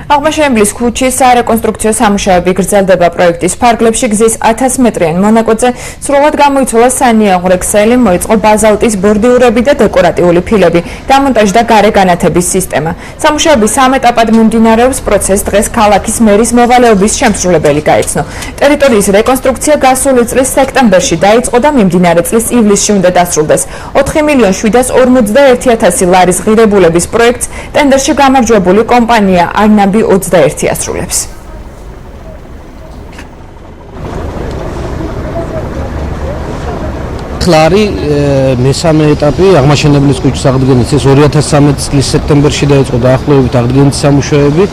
აღმაშენებლის ქუჩის სარეკონსტრუქციო სამუშაოები გრძელდება პროექტის ფარგლებში გზის 1000 მეტრიან მონაკვეთზე სრულად გამოიცვალა სანიაღვრე ქსელი, მოიწყო ბაზალტის ბორდიურები და დეკორატიული ფილები, დამონტაჟდა გარე განათების სისტემა. სამუშაოები 3 ეტაპად მიმდინარეობს, პროცესს დღეს ქალაქის მერის მოვალეობის შემსრულებელი გაეცნო. ტერიტორიის რეკონსტრუქცია გასული წლის სექტემბერში დაიწყო და მიმდინარე წლის ივლისში უნდა დასრულდეს. 4.741.000 ლარის ღირებულების პროექტს ტენდერში გამარჯვებული კომპანია არნაბი 21 ასრულებს. ხლარი მესამე ეტაპი აღმაშენებლის ქუჩის აღდგენის ეს 2013 წლის სექტემბერში დაიწყო დაახლოებით აღდგენის სამუშაოები.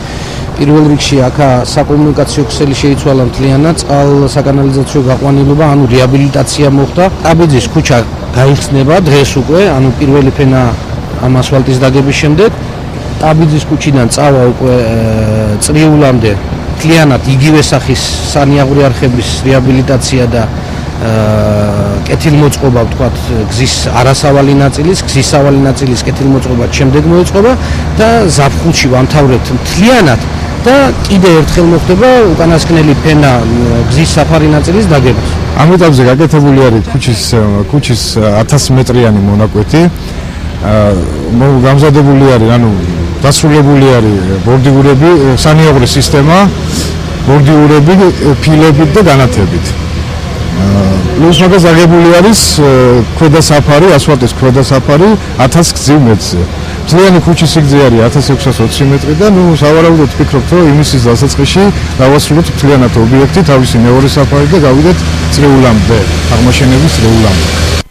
პირველ რიგში აქ საკომუნიკაციო ქსელი შეიცვალა მთლიანად, წყალსაკანალიზაციო გაყვანილობა, ანუ რეაბილიტაცია მოხდა. აბიძის ქუჩა გაიხსნება დღეს უკვე, ანუ პირველი ფენა ამ ასფალტის დაგების შემდეგ. აბიძის ქუჩიდან წავა უკვე წრიულამდე მთლიანად იგივე სახის სანიაღვრე არხების რეაბილიტაცია და კეთილმოწყობა, ვთქვათ, გზის არასავალი ნაწილის, გზის სავალი ნაწილის კეთილმოწყობა შემდეგ მოეწყობა და ზაფხულში ვამთავრებთ მთლიანად და კიდევ ერთხელ მოხდება უკანასკნელი ფენა გზის საფარი ნაწილის დაგებას. ამ ეტაპზე გაკეთებული არის ქუჩის 1000 მეტრიანი მონაკვეთი. გამზადებული არის, ანუ დასრულებული არის ბორდიურები, სანიაღვრე სისტემა, ბორდიურები, ფილებით და განათებით. პლუს მაგას აგებული არის ქვედა საფარი, ასფალტის ქვედა საფარი 1000 გზივ მეტრზე. მთლიანი ქუჩის სიგრძე არის 1620 მეტრი და სავარაუდოდ ვფიქრობთ, რომ იმისის დასაწყისში დავასრულოთ მთლიანად ობიექტი, თავისი მეორე საფარი და გავიდეთ წრიულამდე, აღმაშენების წრიულამდე.